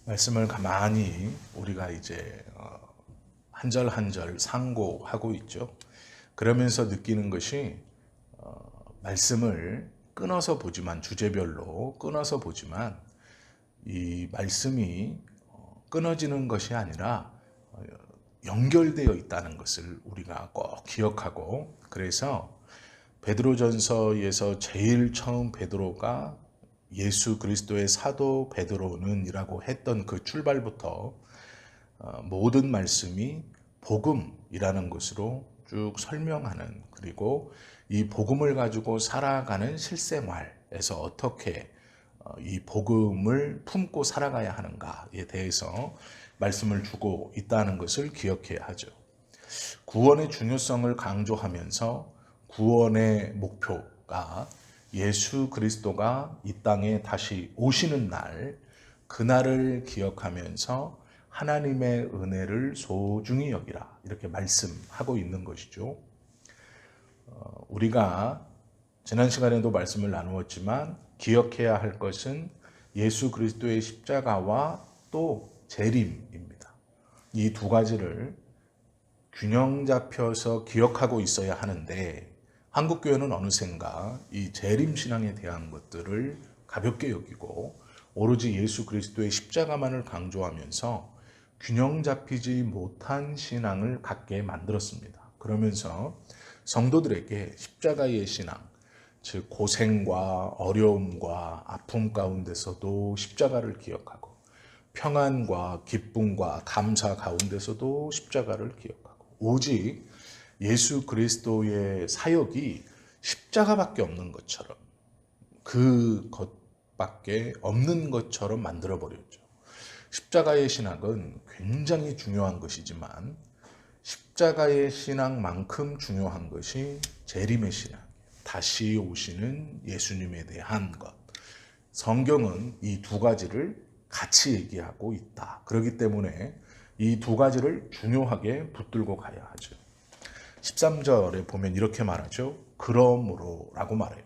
말씀을 가만히 우리가 이제 한 절 한 절 상고하고 있죠. 그러면서 느끼는 것이 말씀을 끊어서 보지만, 주제별로 끊어서 보지만 이 말씀이 끊어지는 것이 아니라 연결되어 있다는 것을 우리가 꼭 기억하고, 그래서 베드로전서에서 제일 처음 베드로가 예수 그리스도의 사도 베드로는이라고 했던 그 출발부터 모든 말씀이 복음이라는 것으로 쭉 설명하는, 그리고 이 복음을 가지고 살아가는 실생활에서 어떻게 이 복음을 품고 살아가야 하는가에 대해서 말씀을 주고 있다는 것을 기억해야 하죠. 구원의 중요성을 강조하면서 구원의 목표가 예수 그리스도가 이 땅에 다시 오시는 날, 그날을 기억하면서 하나님의 은혜를 소중히 여기라, 이렇게 말씀하고 있는 것이죠. 우리가 지난 시간에도 말씀을 나누었지만 기억해야 할 것은 예수 그리스도의 십자가와 또 재림입니다. 이 두 가지를 균형 잡혀서 기억하고 있어야 하는데, 한국교회는 어느샌가 이 재림신앙에 대한 것들을 가볍게 여기고 오로지 예수 그리스도의 십자가만을 강조하면서 균형 잡히지 못한 신앙을 갖게 만들었습니다. 그러면서 성도들에게 십자가의 신앙, 즉 고생과 어려움과 아픔 가운데서도 십자가를 기억하고, 평안과 기쁨과 감사 가운데서도 십자가를 기억하고, 오직 예수 그리스도의 사역이 십자가밖에 없는 것처럼, 그것밖에 없는 것처럼 만들어 버렸죠. 십자가의 신학은 굉장히 중요한 것이지만 십자가의 신앙만큼 중요한 것이 재림의 신앙, 다시 오시는 예수님에 대한 것. 성경은 이 두 가지를 같이 얘기하고 있다. 그렇기 때문에 이 두 가지를 중요하게 붙들고 가야 하죠. 13절에 보면 이렇게 말하죠. 그러므로라고 말해요.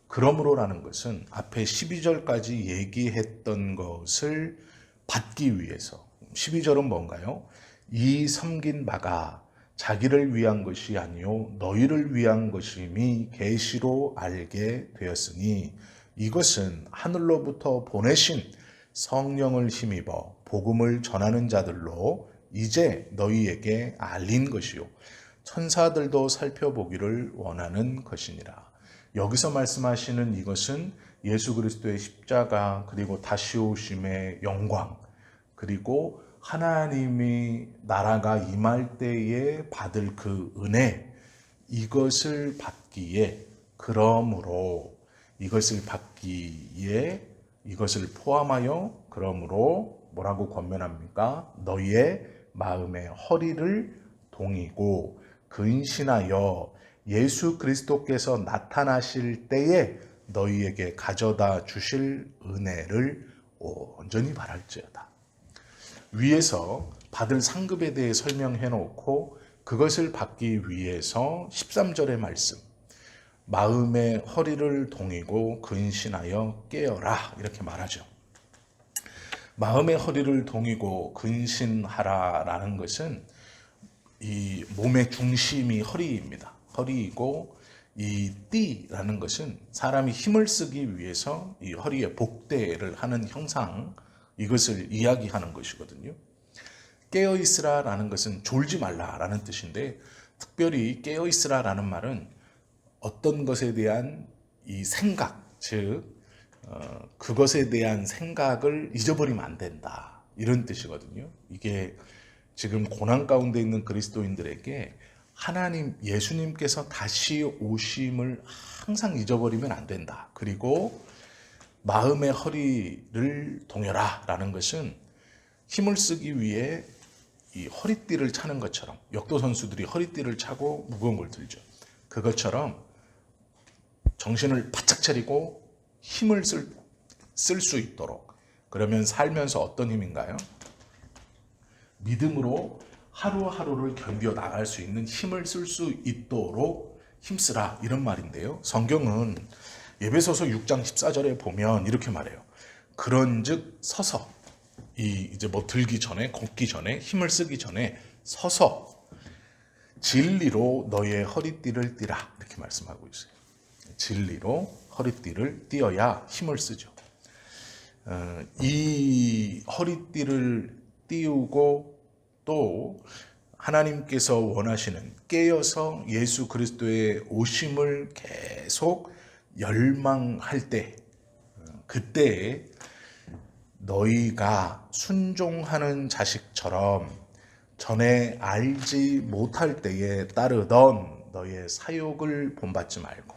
그러므로라는 것은 앞에 12절까지 얘기했던 것을 받기 위해서, 12절은 뭔가요? 이 섬긴 바가 자기를 위한 것이 아니요 너희를 위한 것임이 계시로 알게 되었으니, 이것은 하늘로부터 보내신 성령을 힘입어 복음을 전하는 자들로 이제 너희에게 알린 것이요 천사들도 살펴보기를 원하는 것이니라. 여기서 말씀하시는 이것은 예수 그리스도의 십자가, 그리고 다시 오심의 영광, 그리고 하나님이 나라가 임할 때에 받을 그 은혜, 이것을 받기에, 그러므로 이것을 받기에, 이것을 포함하여 그러므로 뭐라고 권면합니까? 너희의 마음의 허리를 동이고 근신하여 예수 그리스도께서 나타나실 때에 너희에게 가져다 주실 은혜를 온전히 바랄지어다. 위에서 받을 상급에 대해 설명해 놓고 그것을 받기 위해서 13절의 말씀, 마음의 허리를 동이고 근신하여 깨어라, 이렇게 말하죠. 마음의 허리를 동이고 근신하라라는 것은 이 몸의 중심이 허리입니다. 허리이고, 이 띠라는 것은 사람이 힘을 쓰기 위해서 이 허리에 복대를 하는 형상, 이것을 이야기하는 것이거든요. 깨어있으라라는 것은 졸지 말라라는 뜻인데, 특별히 깨어있으라라는 말은 어떤 것에 대한 이 생각, 즉 그것에 대한 생각을 잊어버리면 안 된다, 이런 뜻이거든요. 이게 지금 고난 가운데 있는 그리스도인들에게 하나님, 예수님께서 다시 오심을 항상 잊어버리면 안 된다. 그리고 마음의 허리를 동여라 라는 것은 힘을 쓰기 위해 이 허리띠를 차는 것처럼, 역도 선수들이 허리띠를 차고 무거운 걸 들죠. 그것처럼 정신을 바짝 차리고 힘을 쓸 수 있도록, 그러면 살면서 어떤 힘인가요? 믿음으로 하루하루를 견뎌 나갈 수 있는 힘을 쓸 수 있도록 힘쓰라, 이런 말인데요. 성경은 예배소서 6장 14절에 보면 이렇게 말해요. 그런즉 서서, 이제 뭐 들기 전에, 걷기 전에, 힘을 쓰기 전에 서서 진리로 너의 허리띠를 띠라, 이렇게 말씀하고 있어요. 진리로 허리띠를 띠어야 힘을 쓰죠. 이 허리띠를 띄우고 또 하나님께서 원하시는 깨어서 예수 그리스도의 오심을 계속 열망할 때, 그때 너희가 순종하는 자식처럼 전에 알지 못할 때에 따르던 너의 사욕을 본받지 말고,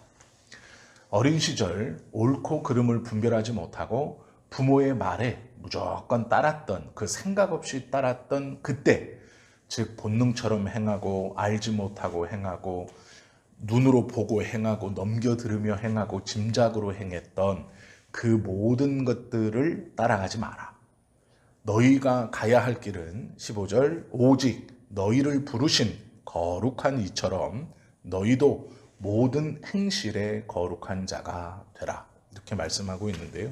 어린 시절 옳고 그름을 분별하지 못하고 부모의 말에 무조건 따랐던, 그 생각 없이 따랐던 그때, 즉 본능처럼 행하고 알지 못하고 행하고 눈으로 보고 행하고 넘겨 들으며 행하고 짐작으로 행했던 그 모든 것들을 따라가지 마라. 너희가 가야 할 길은 15절 오직 너희를 부르신 거룩한 이처럼 너희도 모든 행실에 거룩한 자가 되라, 이렇게 말씀하고 있는데요.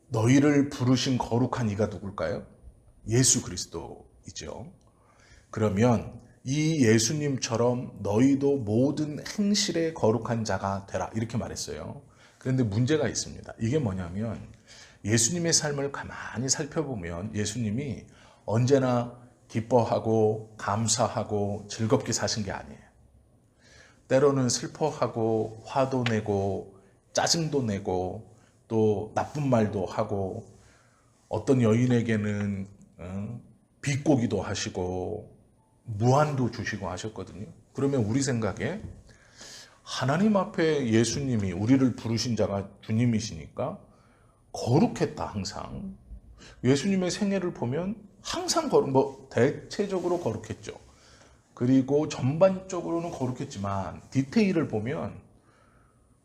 너희를 부르신 거룩한 이가 누굴까요? 예수 그리스도이죠. 그러면 이 예수님처럼 너희도 모든 행실에 거룩한 자가 되라, 이렇게 말했어요. 그런데 문제가 있습니다. 이게 뭐냐면 예수님의 삶을 가만히 살펴보면 예수님이 언제나 기뻐하고 감사하고 즐겁게 사신 게 아니에요. 때로는 슬퍼하고 화도 내고 짜증도 내고 또 나쁜 말도 하고 어떤 여인에게는 비꼬기도 하시고 무한도 주시고 하셨거든요. 그러면 우리 생각에 하나님 앞에 예수님이 우리를 부르신 자가 주님이시니까 거룩했다, 항상. 예수님의 생애를 보면 항상 대체적으로 거룩했죠. 그리고 전반적으로는 거룩했지만 디테일을 보면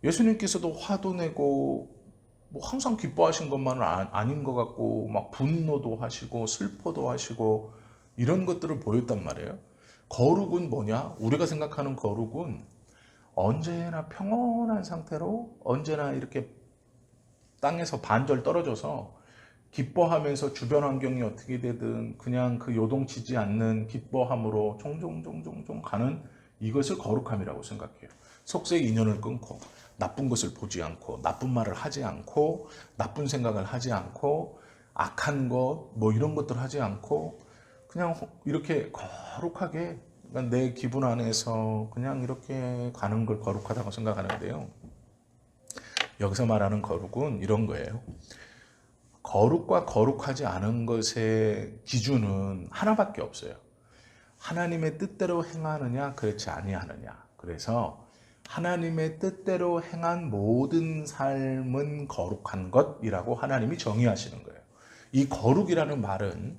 예수님께서도 화도 내고 항상 기뻐하신 것만은 아닌 것 같고 막 분노도 하시고 슬퍼도 하시고 이런 것들을 보였단 말이에요. 거룩은 뭐냐? 우리가 생각하는 거룩은 언제나 평온한 상태로 언제나 이렇게 땅에서 반절 떨어져서 기뻐하면서 주변 환경이 어떻게 되든 그냥 그 요동치지 않는 기뻐함으로 종종종종종 가는 이것을 거룩함이라고 생각해요. 속세의 인연을 끊고 나쁜 것을 보지 않고 나쁜 말을 하지 않고 나쁜 생각을 하지 않고 악한 것 뭐 이런 것들 하지 않고 그냥 이렇게 거룩하게 내 기분 안에서 그냥 이렇게 가는 걸 거룩하다고 생각하는데요. 여기서 말하는 거룩은 이런 거예요. 거룩과 거룩하지 않은 것의 기준은 하나밖에 없어요. 하나님의 뜻대로 행하느냐, 그렇지 아니하느냐. 그래서 하나님의 뜻대로 행한 모든 삶은 거룩한 것이라고 하나님이 정의하시는 거예요. 이 거룩이라는 말은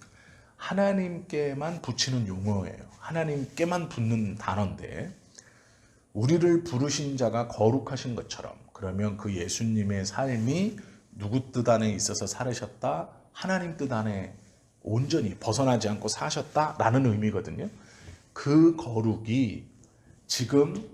하나님께만 붙이는 용어예요. 하나님께만 붙는 단어인데 우리를 부르신 자가 거룩하신 것처럼, 그러면 그 예수님의 삶이 누구 뜻 안에 있어서 살으셨다, 하나님 뜻 안에 온전히 벗어나지 않고 사셨다라는 의미거든요. 그 거룩이 지금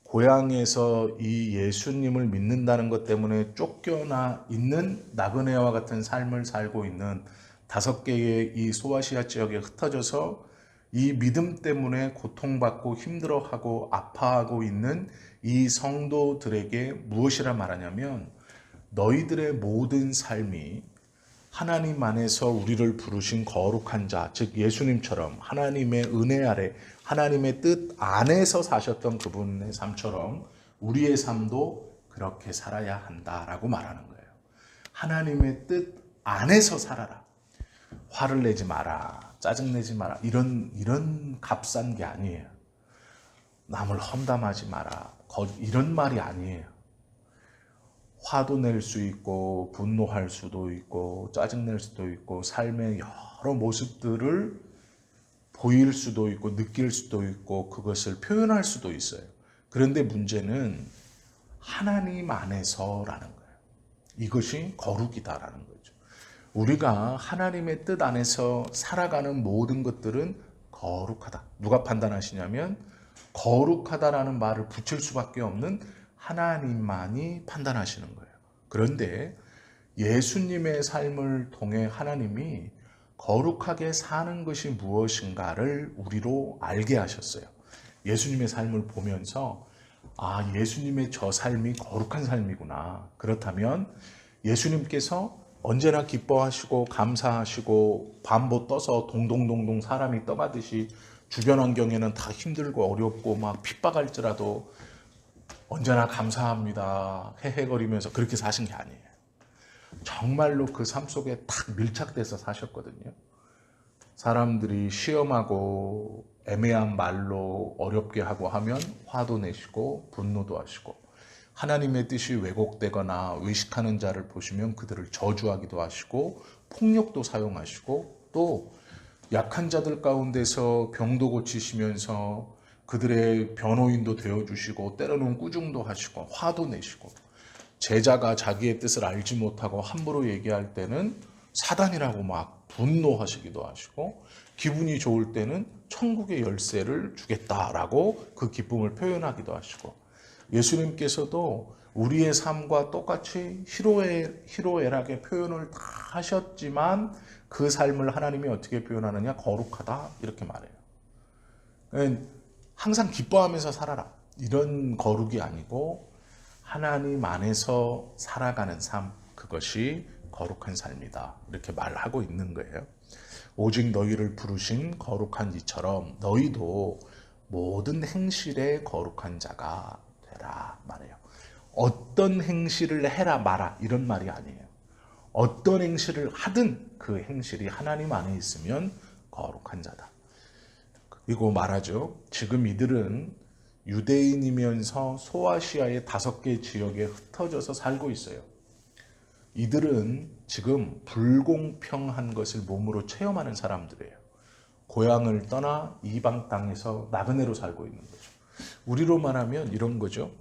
고향에서 이 예수님을 믿는다는 것 때문에 쫓겨나 있는 나그네와 같은 삶을 살고 있는 5개의 이 소아시아 지역에 흩어져서 이 믿음 때문에 고통받고 힘들어하고 아파하고 있는 이 성도들에게 무엇이라 말하냐면 너희들의 모든 삶이 하나님 안에서 우리를 부르신 거룩한 자, 즉 예수님처럼 하나님의 은혜 아래 하나님의 뜻 안에서 사셨던 그분의 삶처럼 우리의 삶도 그렇게 살아야 한다라고 말하는 거예요. 하나님의 뜻 안에서 살아라. 화를 내지 마라. 짜증내지 마라. 이런 값싼 게 아니에요. 남을 험담하지 마라. 이런 말이 아니에요. 화도 낼 수 있고 분노할 수도 있고 짜증낼 수도 있고 삶의 여러 모습들을 보일 수도 있고 느낄 수도 있고 그것을 표현할 수도 있어요. 그런데 문제는 하나님 안에서라는 거예요. 이것이 거룩이다라는 거죠. 우리가 하나님의 뜻 안에서 살아가는 모든 것들은 거룩하다. 누가 판단하시냐면 거룩하다라는 말을 붙일 수밖에 없는 하나님만이 판단하시는 거예요. 그런데 예수님의 삶을 통해 하나님이 거룩하게 사는 것이 무엇인가를 우리로 알게 하셨어요. 예수님의 삶을 보면서 예수님의 저 삶이 거룩한 삶이구나. 그렇다면 예수님께서 언제나 기뻐하시고 감사하시고 밤못 떠서 동동동동 사람이 떠가듯이 주변 환경에는 다 힘들고 어렵고 막 핍박할지라도 언제나 감사합니다 헤헤거리면서 그렇게 사신 게 아니에요. 정말로 그 삶 속에 딱 밀착돼서 사셨거든요. 사람들이 시험하고 애매한 말로 어렵게 하고 하면 화도 내시고 분노도 하시고, 하나님의 뜻이 왜곡되거나 의식하는 자를 보시면 그들을 저주하기도 하시고 폭력도 사용하시고, 또 약한 자들 가운데서 병도 고치시면서 그들의 변호인도 되어주시고 때로는 꾸중도 하시고 화도 내시고, 제자가 자기의 뜻을 알지 못하고 함부로 얘기할 때는 사단이라고 막 분노하시기도 하시고, 기분이 좋을 때는 천국의 열쇠를 주겠다라고 그 기쁨을 표현하기도 하시고, 예수님께서도 우리의 삶과 똑같이 희로애락의 표현을 다 하셨지만 그 삶을 하나님이 어떻게 표현하느냐? 거룩하다 이렇게 말해요. 항상 기뻐하면서 살아라 이런 거룩이 아니고 하나님 안에서 살아가는 삶, 그것이 거룩한 삶이다 이렇게 말하고 있는 거예요. 오직 너희를 부르신 거룩한 이처럼 너희도 모든 행실에 거룩한 자가 되라 말해요. 어떤 행실을 해라 마라 이런 말이 아니에요. 어떤 행실을 하든 그 행실이 하나님 안에 있으면 거룩한 자다. 그리고 말하죠. 지금 이들은 유대인이면서 소아시아의 5개 지역에 흩어져서 살고 있어요. 이들은 지금 불공평한 것을 몸으로 체험하는 사람들이에요. 고향을 떠나 이방 땅에서 나그네로 살고 있는 거죠. 우리로 말하면 이런 거죠.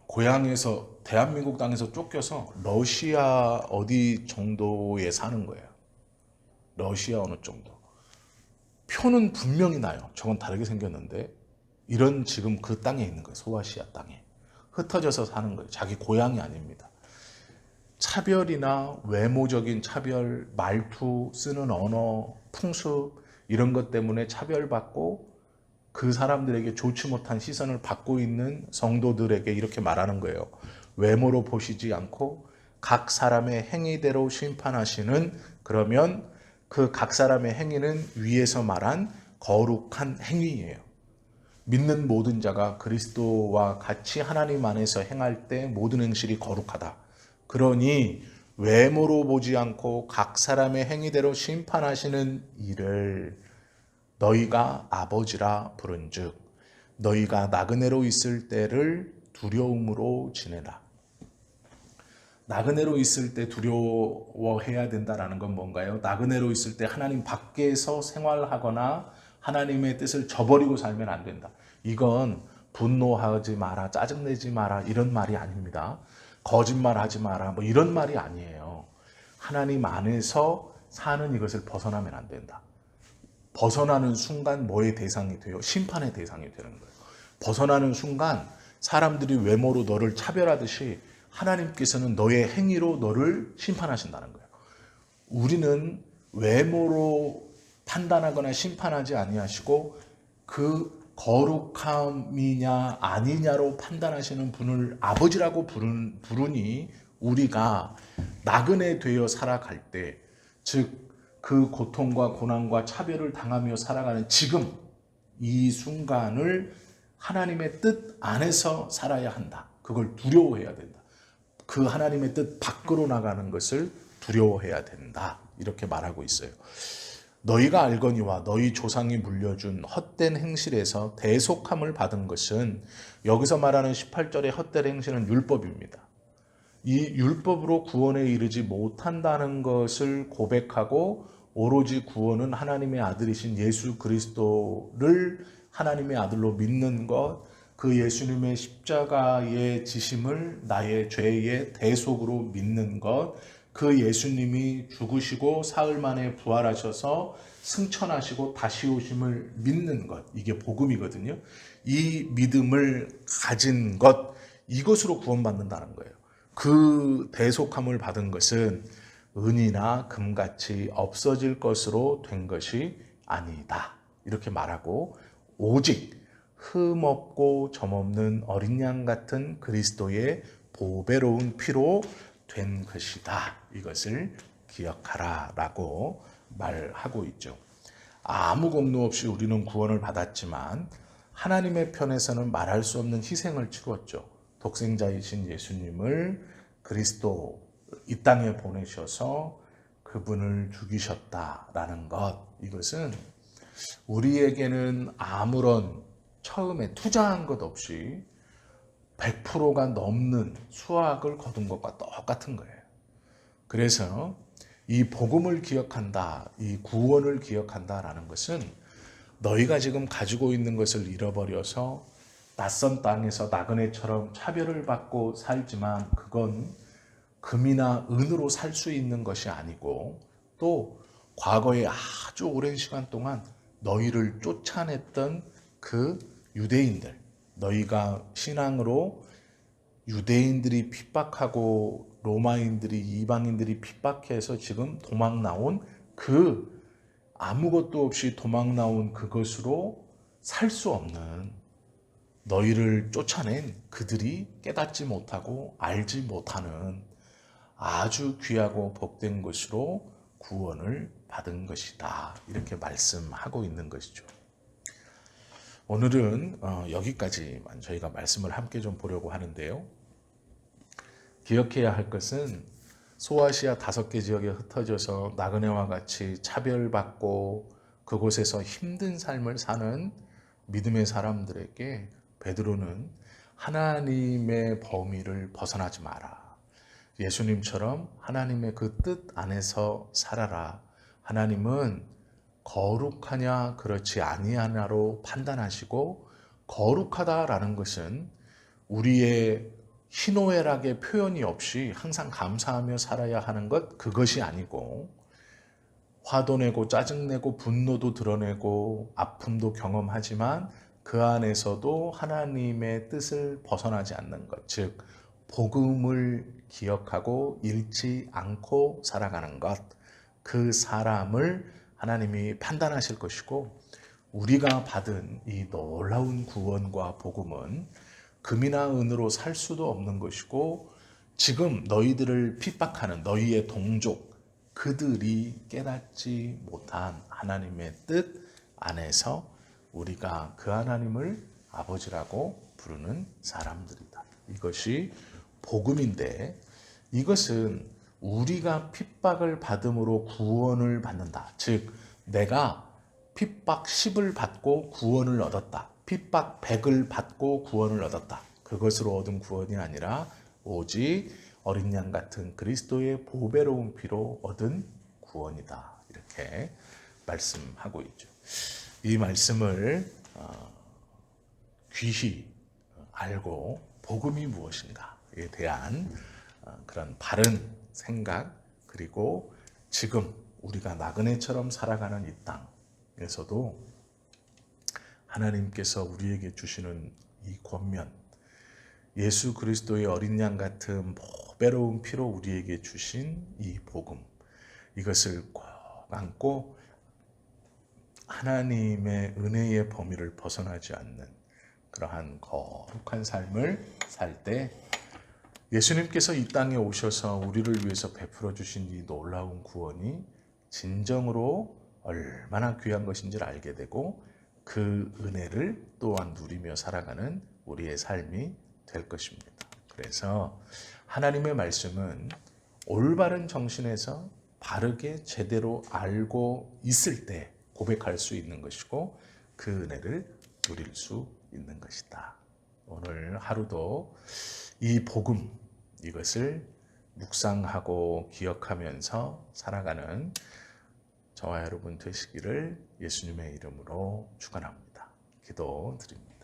고향에서 대한민국 땅에서 쫓겨서 러시아 어디 정도에 사는 거예요. 러시아 어느 정도. 표는 분명히 나요. 저건 다르게 생겼는데 이런 지금 그 땅에 있는 거예요. 소아시아 땅에. 흩어져서 사는 거예요. 자기 고향이 아닙니다. 차별이나 외모적인 차별, 말투, 쓰는 언어, 풍습 이런 것 때문에 차별받고 그 사람들에게 좋지 못한 시선을 받고 있는 성도들에게 이렇게 말하는 거예요. 외모로 보시지 않고 각 사람의 행위대로 심판하시는, 그러면 그 각 사람의 행위는 위에서 말한 거룩한 행위예요. 믿는 모든 자가 그리스도와 같이 하나님 안에서 행할 때 모든 행실이 거룩하다. 그러니 외모로 보지 않고 각 사람의 행위대로 심판하시는 이를 너희가 아버지라 부른즉 너희가 나그네로 있을 때를 두려움으로 지내라. 나그네로 있을 때 두려워해야 된다는 건 뭔가요? 나그네로 있을 때 하나님 밖에서 생활하거나 하나님의 뜻을 저버리고 살면 안 된다. 이건 분노하지 마라, 짜증내지 마라 이런 말이 아닙니다. 거짓말하지 마라 뭐 이런 말이 아니에요. 하나님 안에서 사는 이것을 벗어나면 안 된다. 벗어나는 순간 뭐의 대상이 돼요? 심판의 대상이 되는 거예요. 벗어나는 순간 사람들이 외모로 너를 차별하듯이 하나님께서는 너의 행위로 너를 심판하신다는 거예요. 우리는 외모로 판단하거나 심판하지 아니하시고 그 거룩함이냐 아니냐로 판단하시는 분을 아버지라고 부르니 우리가 나그네 되어 살아갈 때, 즉 그 고통과 고난과 차별을 당하며 살아가는 지금 이 순간을 하나님의 뜻 안에서 살아야 한다. 그걸 두려워해야 된다. 그 하나님의 뜻 밖으로 나가는 것을 두려워해야 된다. 이렇게 말하고 있어요. 너희가 알거니와 너희 조상이 물려준 헛된 행실에서 대속함을 받은 것은, 여기서 말하는 18절의 헛된 행실은 율법입니다. 이 율법으로 구원에 이르지 못한다는 것을 고백하고 오로지 구원은 하나님의 아들이신 예수 그리스도를 하나님의 아들로 믿는 것, 그 예수님의 십자가의 지심을 나의 죄의 대속으로 믿는 것, 그 예수님이 죽으시고 사흘 만에 부활하셔서 승천하시고 다시 오심을 믿는 것, 이게 복음이거든요. 이 믿음을 가진 것, 이것으로 구원받는다는 거예요. 그 대속함을 받은 것은 은이나 금같이 없어질 것으로 된 것이 아니다. 이렇게 말하고 오직 흠없고 점없는 어린 양 같은 그리스도의 보배로운 피로 된 것이다. 이것을 기억하라 라고 말하고 있죠. 아무 공로 없이 우리는 구원을 받았지만 하나님의 편에서는 말할 수 없는 희생을 치루었죠. 독생자이신 예수님을 그리스도 이 땅에 보내셔서 그분을 죽이셨다라는 것, 이것은 우리에게는 아무런 처음에 투자한 것 없이 100%가 넘는 수확을 거둔 것과 똑같은 거예요. 그래서 이 복음을 기억한다, 이 구원을 기억한다라는 것은 너희가 지금 가지고 있는 것을 잃어버려서 낯선 땅에서 나그네처럼 차별을 받고 살지만 그건 금이나 은으로 살 수 있는 것이 아니고 또 과거에 아주 오랜 시간 동안 너희를 쫓아냈던 그 유대인들, 너희가 신앙으로 유대인들이 핍박하고 로마인들이 이방인들이 핍박해서 지금 도망 나온 그 아무것도 없이 도망 나온 그것으로 살 수 없는 너희를 쫓아낸 그들이 깨닫지 못하고 알지 못하는 아주 귀하고 복된 것으로 구원을 받은 것이다. 이렇게 말씀하고 있는 것이죠. 오늘은 여기까지만 저희가 말씀을 함께 좀 보려고 하는데요. 기억해야 할 것은 소아시아 5개 지역에 흩어져서 나그네와 같이 차별받고 그곳에서 힘든 삶을 사는 믿음의 사람들에게 베드로는 하나님의 범위를 벗어나지 마라. 예수님처럼 하나님의 그 뜻 안에서 살아라. 하나님은 거룩하냐 그렇지 아니하냐로 판단하시고 거룩하다라는 것은 우리의 희노애락의 표현이 없이 항상 감사하며 살아야 하는 것 그것이 아니고 화도 내고 짜증내고 분노도 드러내고 아픔도 경험하지만 그 안에서도 하나님의 뜻을 벗어나지 않는 것, 즉 복음을 기억하고 잃지 않고 살아가는 것, 그 사람을 하나님이 판단하실 것이고 우리가 받은 이 놀라운 구원과 복음은 금이나 은으로 살 수도 없는 것이고 지금 너희들을 핍박하는 너희의 동족 그들이 깨닫지 못한 하나님의 뜻 안에서 우리가 그 하나님을 아버지라고 부르는 사람들이다. 이것이 복음인데 이것은 우리가 핍박을 받음으로 구원을 받는다. 즉 내가 핍박 10을 받고 구원을 얻었다. 핍박 100을 받고 구원을 얻었다. 그것으로 얻은 구원이 아니라 오직 어린 양 같은 그리스도의 보배로운 피로 얻은 구원이다. 이렇게 말씀하고 있죠. 이 말씀을 귀히 알고 복음이 무엇인가에 대한 그런 바른 생각 그리고 지금 우리가 나그네처럼 살아가는 이 땅에서도 하나님께서 우리에게 주시는 이 권면 예수 그리스도의 어린 양 같은 보배로운 피로 우리에게 주신 이 복음 이것을 꼭 안고 하나님의 은혜의 범위를 벗어나지 않는 그러한 거룩한 삶을 살 때 예수님께서 이 땅에 오셔서 우리를 위해서 베풀어 주신 이 놀라운 구원이 진정으로 얼마나 귀한 것인지를 알게 되고 그 은혜를 또한 누리며 살아가는 우리의 삶이 될 것입니다. 그래서 하나님의 말씀은 올바른 정신에서 바르게 제대로 알고 있을 때 고백할 수 있는 것이고 그 은혜를 누릴 수 있는 것이다. 오늘 하루도 이 복음 이것을 묵상하고 기억하면서 살아가는 저와 여러분 되시기를 예수님의 이름으로 축원합니다. 기도드립니다.